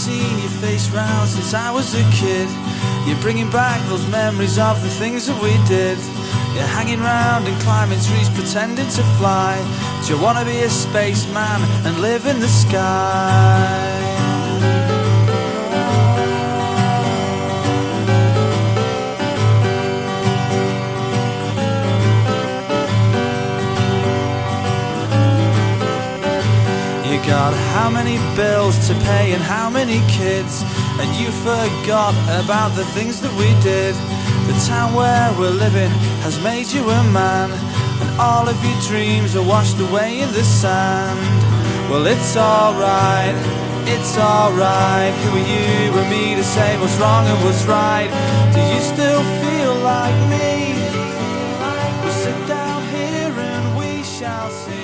seen your face round since I was a kid. You're bringing back those memories of the things that we did. You're hanging round and climbing trees pretending to fly. Do you wanna be a spaceman and live in the sky? You got how many bills to pay and how many kids, and you forgot about the things that we did. The town where we're living has made you a man, and all of your dreams are washed away in the sand. Well, it's alright, it's alright. Who are you and me to say what's wrong and what's right? Do you still feel like me? We'll sit down here and we shall see.